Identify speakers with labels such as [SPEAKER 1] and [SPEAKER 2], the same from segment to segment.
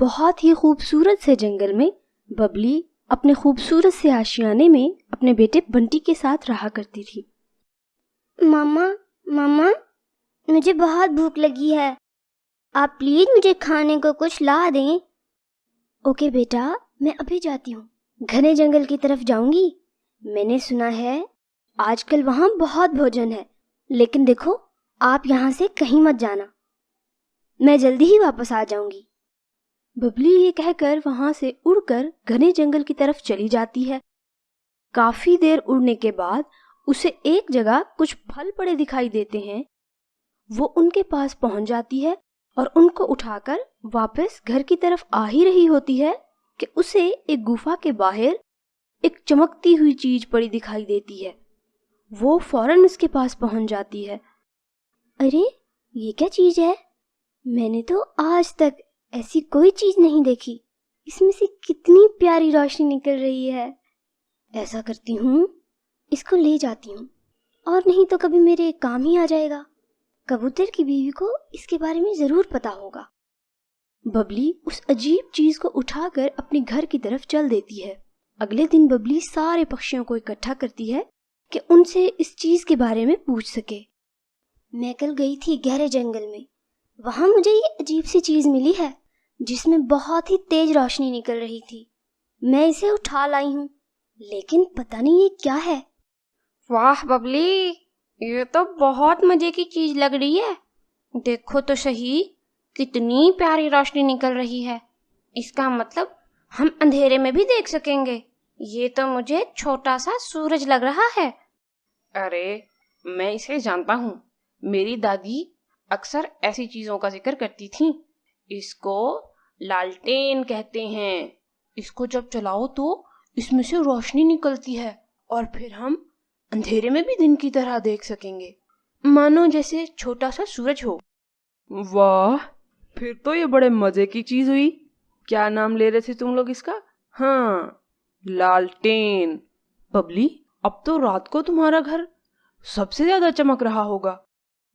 [SPEAKER 1] बहुत ही खूबसूरत से जंगल में बबली अपने खूबसूरत से आशियाने में अपने बेटे बंटी के साथ रहा करती थी।
[SPEAKER 2] मामा मामा, मुझे बहुत भूख लगी है, आप प्लीज मुझे खाने को कुछ ला दें।
[SPEAKER 1] ओके बेटा, मैं अभी जाती हूँ, घने जंगल की तरफ जाऊंगी। मैंने सुना है आजकल वहाँ बहुत भोजन है, लेकिन देखो आप यहाँ से कहीं मत जाना, मैं जल्दी ही वापस आ जाऊंगी। बबली ये कहकर वहां से उड़कर घने जंगल की तरफ चली जाती है। काफी देर उड़ने के बाद उसे एक जगह कुछ फल पड़े दिखाई देते हैं। वो उनके पास पहुंच जाती है और उनको उठाकर वापस घर की तरफ आ ही रही होती है कि उसे एक गुफा के बाहर एक चमकती हुई चीज पड़ी दिखाई देती है। वो फौरन उसके पास पहुंच जाती है। अरे ये क्या चीज है? मैंने तो आज तक ऐसी कोई चीज नहीं देखी, इसमें से कितनी प्यारी रोशनी निकल रही है। ऐसा करती हूँ, इसको ले जाती हूँ, और नहीं तो कभी मेरे काम ही आ जाएगा। कबूतर की बीवी को इसके बारे में जरूर पता होगा। बबली उस अजीब चीज को उठाकर अपने घर की तरफ चल देती है। अगले दिन बबली सारे पक्षियों को इकट्ठा करती है कि उनसे इस चीज के बारे में पूछ सके। मैं कल गई थी गहरे जंगल में, वहां मुझे ये अजीब सी चीज मिली है जिसमें बहुत ही तेज रोशनी निकल रही थी। मैं इसे उठा लाई हूँ, लेकिन पता नहीं ये क्या है।
[SPEAKER 3] वाह बबली, ये तो बहुत मजे की चीज लग रही है। देखो तो सही, कितनी प्यारी रोशनी निकल रही है। इसका मतलब हम अंधेरे में भी देख सकेंगे। ये तो मुझे छोटा सा सूरज लग रहा है।
[SPEAKER 4] अरे मैं इसे जानता हूँ, मेरी दादी अक्सर ऐसी चीजों का जिक्र करती थी। इसको लालटेन कहते हैं। इसको जब चलाओ तो इसमें से रोशनी निकलती है और फिर हम अंधेरे में भी दिन की तरह देख सकेंगे, मानो जैसे छोटा सा सूरज हो।
[SPEAKER 5] वाह, फिर तो ये बड़े मजे की चीज हुई। क्या नाम ले रहे थे तुम लोग इसका? हाँ, लालटेन। बबली, अब तो रात को तुम्हारा घर सबसे ज्यादा चमक रहा होगा।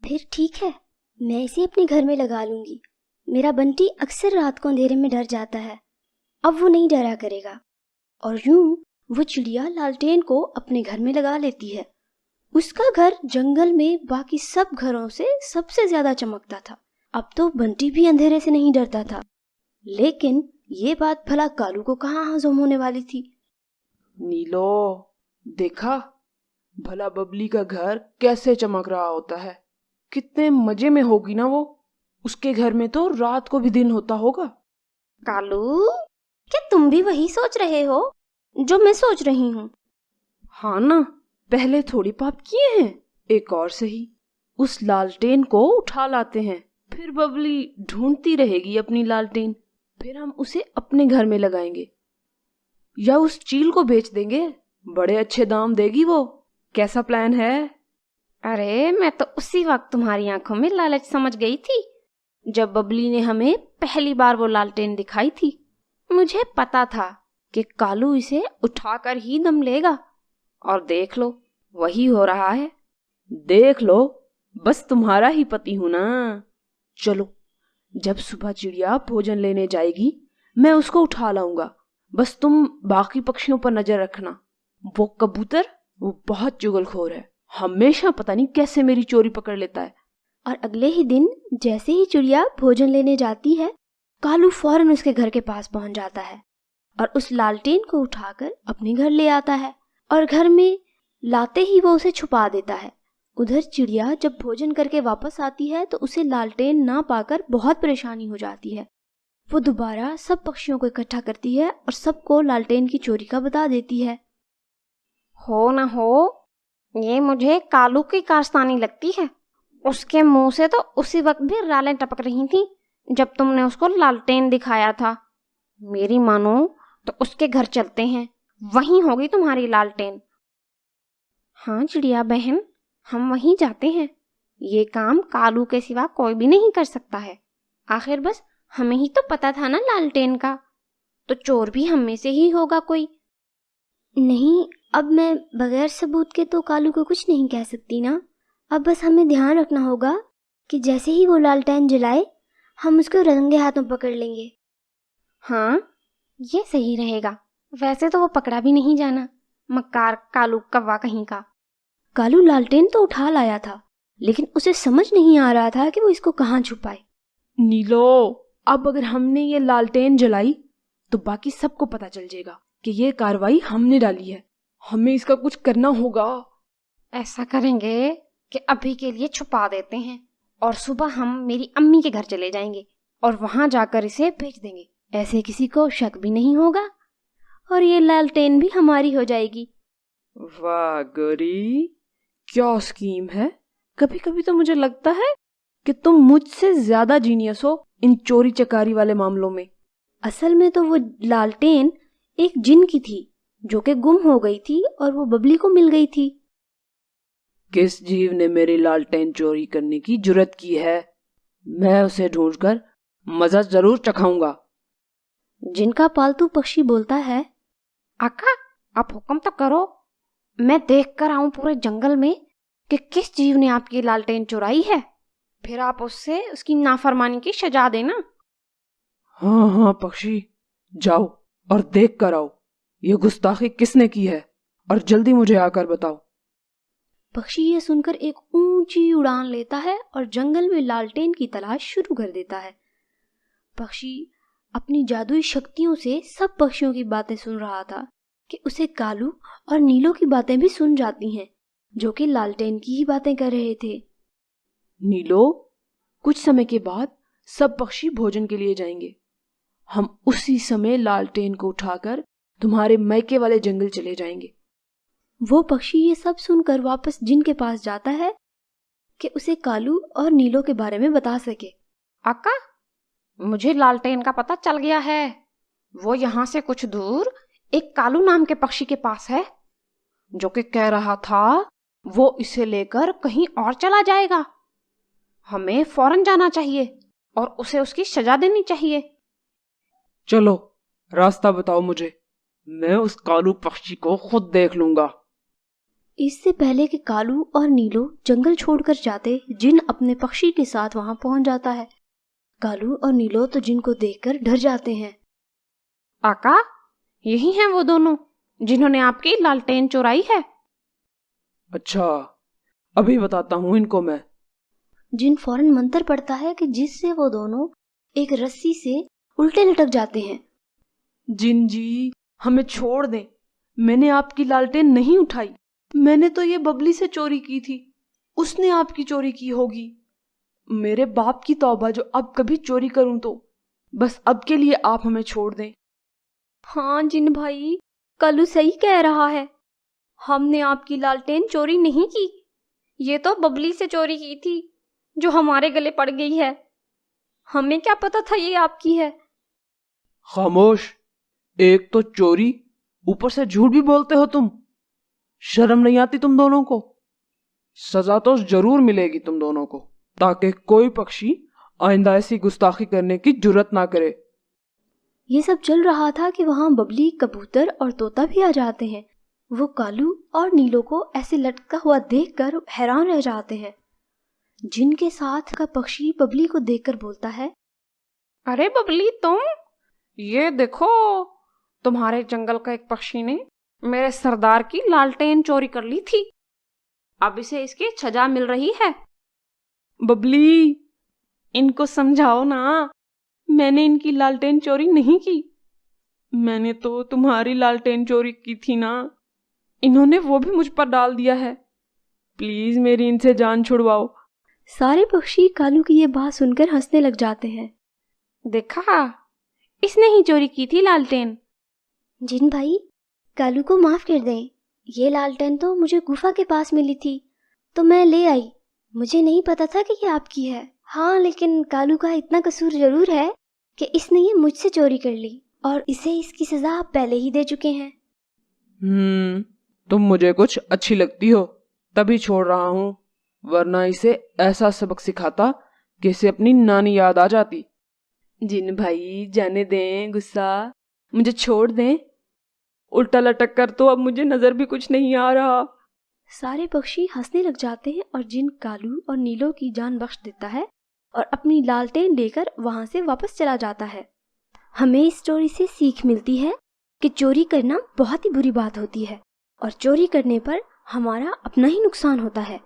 [SPEAKER 1] फिर ठीक है, मैं इसे अपने घर में लगा लूंगी। मेरा बंटी अक्सर रात को अंधेरे में डर जाता है, अब वो नहीं डरा करेगा। और यूं वो चिड़िया लालटेन को अपने घर में लगा लेती है। उसका घर जंगल में बाकी सब घरों से सबसे ज्यादा चमकता था। अब तो बंटी भी अंधेरे से नहीं डरता था। लेकिन ये बात भला कालू को कहाँ हजम होने वाली थी।
[SPEAKER 5] नीलो, देखा भला बबली का घर कैसे चमक रहा होता है। कितने मजे में होगी ना वो। उसके घर में तो रात को भी दिन होता होगा।
[SPEAKER 3] कालू, क्या तुम भी वही सोच रहे हो जो मैं सोच रही हूँ?
[SPEAKER 5] हाँ ना, पहले थोड़ी पाप किए हैं। एक और सही, उस लालटेन को उठा लाते हैं, फिर बबली ढूंढती रहेगी अपनी लालटेन, फिर हम उसे अपने घर में लगाएंगे या उस चील को बेच देंगे, बड़े अच्छे दाम देगी वो। कैसा प्लान है?
[SPEAKER 3] अरे मैं तो उसी वक्त तुम्हारी आंखों में लालच समझ गई थी जब बबली ने हमें पहली बार वो लालटेन दिखाई थी। मुझे पता था कि कालू इसे उठाकर ही दम लेगा, और देख लो वही हो रहा है।
[SPEAKER 5] देख लो, बस तुम्हारा ही पति हूं ना। चलो, जब सुबह चिड़िया भोजन लेने जाएगी मैं उसको उठा लाऊंगा। बस तुम बाकी पक्षियों पर नजर रखना। वो कबूतर, वो बहुत चुगलखोर है, हमेशा पता नहीं कैसे मेरी चोरी पकड़ लेता है।
[SPEAKER 1] और अगले ही दिन जैसे ही चिड़िया भोजन लेने जाती है, कालू फौरन उसके घर के पास पहुंच जाता है और उस लालटेन को उठाकर अपने घर ले आता है, और घर में लाते ही वो उसे छुपा देता है। उधर चिड़िया जब भोजन करके वापस आती है तो उसे लालटेन ना पाकर बहुत परेशानी हो जाती है। वो दोबारा सब पक्षियों को इकट्ठा करती है और सबको लालटेन की चोरी का बता देती है।
[SPEAKER 3] हो न हो, ये मुझे कालू की कारस्तानी लगती है। उसके मुंह से तो उसी वक्त भी रालें टपक रही थी जब तुमने उसको लालटेन दिखाया था। मेरी मानो तो उसके घर चलते हैं, वहीं होगी तुम्हारी लालटेन। हाँ चिड़िया बहन, हम वहीं जाते हैं। ये काम कालू के सिवा कोई भी नहीं कर सकता है। आखिर बस हमें ही तो पता था ना लालटेन का, तो चोर भी हम में से ही होगा कोई।
[SPEAKER 1] नहीं, अब मैं बगैर सबूत के तो कालू को कुछ नहीं कह सकती ना। अब बस हमें ध्यान रखना होगा कि जैसे ही वो लालटेन जलाए हम उसको रंगे हाथों पकड़ लेंगे।
[SPEAKER 3] हाँ, ये सही रहेगा। वैसे तो वो पकड़ा भी नहीं जाना, मक्कार कालू कौवा कहीं का।
[SPEAKER 1] कालू लालटेन तो उठा लाया था, लेकिन उसे समझ नहीं आ रहा था कि वो इसको कहाँ छुपाए।
[SPEAKER 5] नीलो, अब अगर हमने ये लालटेन जलाई तो बाकी सबको पता चल जाएगा कि ये कार्रवाई हमने डाली है। हमें इसका कुछ करना होगा।
[SPEAKER 3] ऐसा करेंगे कि अभी के लिए छुपा देते हैं और सुबह हम मेरी अम्मी के घर चले जाएंगे और वहां जाकर इसे बेच देंगे।
[SPEAKER 1] ऐसे किसी को शक भी नहीं होगा और ये लालटेन भी हमारी हो जाएगी।
[SPEAKER 5] वाह गौरी, क्या स्कीम है। कभी कभी तो मुझे लगता है कि तुम मुझसे ज्यादा जीनियस हो इन चोरी चकारी वाले मामलों में।
[SPEAKER 1] असल में तो वो लालटेन एक जिन की थी जो कि गुम हो गई थी और वो बबली को मिल गई थी।
[SPEAKER 5] किस जीव ने मेरी लालटेन चोरी करने की जुर्रत की है? मैं उसे ढूंढकर मजा जरूर चखाऊंगा।
[SPEAKER 1] जिनका पालतू पक्षी बोलता है,
[SPEAKER 3] आका, आप हुक्म तो करो, मैं देख कर आऊं पूरे जंगल में कि किस जीव ने आपकी लालटेन चुराई है। फिर आप उससे उसकी नाफरमानी की सजा देना।
[SPEAKER 5] हाँ हाँ पक्षी, जाओ और देख कर आओ ये गुस्ताखी किसने की है, और जल्दी मुझे आकर बताओ।
[SPEAKER 1] पक्षी ये सुनकर एक ऊंची उड़ान लेता है और जंगल में लालटेन की तलाश शुरू कर देता है। पक्षी अपनी जादुई शक्तियों से सब पक्षियों की बातें सुन रहा था कि उसे कालू और नीलो की बातें भी सुन जाती हैं, जो कि लालटेन की ही बातें कर रहे थे।
[SPEAKER 5] नीलो, कुछ समय के बाद सब पक्षी भोजन के लिए जाएंगे। हम उसी समय लालटेन को उठाकर तुम्हारे मैके वाले जंगल चले जाएंगे।
[SPEAKER 1] वो पक्षी ये सब सुनकर वापस जिन के पास जाता है कि उसे कालू और नीलो के बारे में बता सके।
[SPEAKER 3] आका, मुझे लालटेन का पता चल गया है। वो यहाँ से कुछ दूर एक कालू नाम के पक्षी के पास है, जो कि कह रहा था वो इसे लेकर कहीं और चला जाएगा। हमें फौरन जाना चाहिए और उसे उसकी सजा देनी चाहिए।
[SPEAKER 5] चलो, रास्ता बताओ मुझे, मैं उस कालू पक्षी को खुद देख लूंगा।
[SPEAKER 1] इससे पहले कि कालू और नीलो जंगल छोड़कर जाते, जिन अपने पक्षी के साथ वहां पहुंच जाता है। कालू और नीलो तो जिन को देखकर डर जाते हैं।
[SPEAKER 3] आका, यही हैं वो दोनों जिन्होंने आपकी लालटेन चुराई है।
[SPEAKER 5] अच्छा, अभी बताता हूँ इनको मैं।
[SPEAKER 1] जिन फौरन मंत्र पड़ता है कि जिससे वो दोनों एक रस्सी से उल्टे लटक जाते हैं।
[SPEAKER 5] जिन जी, हमें छोड़ दें। मैंने आपकी लालटेन नहीं उठाई। मैंने तो ये बबली से चोरी की थी। उसने आपकी चोरी की होगी। मेरे बाप की तौबा जो अब कभी चोरी करूं तो। बस अब के लिए आप हमें छोड़ दें।
[SPEAKER 1] हाँ जिन भाई, कालू सही कह रहा है। हमने आपकी लालटेन चोरी नहीं की, ये तो बबली से चोरी की थी जो हमारे गले पड़ गई है। हमें क्या पता था ये आपकी है।
[SPEAKER 5] खामोश, एक तो चोरी, ऊपर से झूठ भी बोलते हो तुम। शर्म नहीं आती तुम दोनों को? सजा तो जरूर मिलेगी तुम दोनों को, ताकि कोई पक्षी आइंदा ऐसी गुस्ताखी करने की जुर्रत ना करे।
[SPEAKER 1] ये सब चल रहा था कि वहां बबली, कबूतर और तोता भी आ जाते हैं। वो कालू और नीलो को ऐसे लटका हुआ देखकर हैरान रह जाते हैं। जिनके साथ का पक्षी बबली को देखकर बोलता है,
[SPEAKER 3] अरे बबली, तुम ये देखो, तुम्हारे जंगल का एक पक्षी ने मेरे सरदार की लालटेन चोरी कर ली थी। अब इसे इसकी सजा मिल रही है।
[SPEAKER 5] बबली, इनको समझाओ ना, मैंने इनकी लालटेन चोरी नहीं की। मैंने तो तुम्हारी लालटेन चोरी की थी ना। इन्होंने वो भी मुझ पर डाल दिया है। प्लीज मेरी इनसे जान छुड़वाओ।
[SPEAKER 1] सारे पक्षी कालू की ये बात सुनकर हंसने लग जाते हैं।
[SPEAKER 3] देखा, इसने ही चोरी की थी लालटेन।
[SPEAKER 2] जिन भाई, कालू को माफ कर दें। ये लालटेन तो मुझे गुफा के पास मिली थी, तो मैं ले आई। मुझे नहीं पता था कि ये आपकी है। हाँ, लेकिन कालू का इतना कसूर जरूर है कि इसने ये मुझसे चोरी कर ली और इसे इसकी सजा आप पहले ही दे चुके हैं।
[SPEAKER 5] तुम मुझे कुछ अच्छी लगती हो, तभी छोड़ रहा हूँ, वरना इसे ऐसा सबक सिखाता कि इसे अपनी नानी याद आ जाती। जिन भाई, जाने दें गुस्सा, मुझे छोड़ दें। उल्टा लटक कर तो अब मुझे नजर भी कुछ नहीं आ रहा।
[SPEAKER 1] सारे पक्षी हंसने लग जाते हैं और जिन कालू और नीलो की जान बख्श देता है और अपनी लालटेन लेकर वहां से वापस चला जाता है। हमें इस स्टोरी से सीख मिलती है कि चोरी करना बहुत ही बुरी बात होती है और चोरी करने पर हमारा अपना ही नुकसान होता है।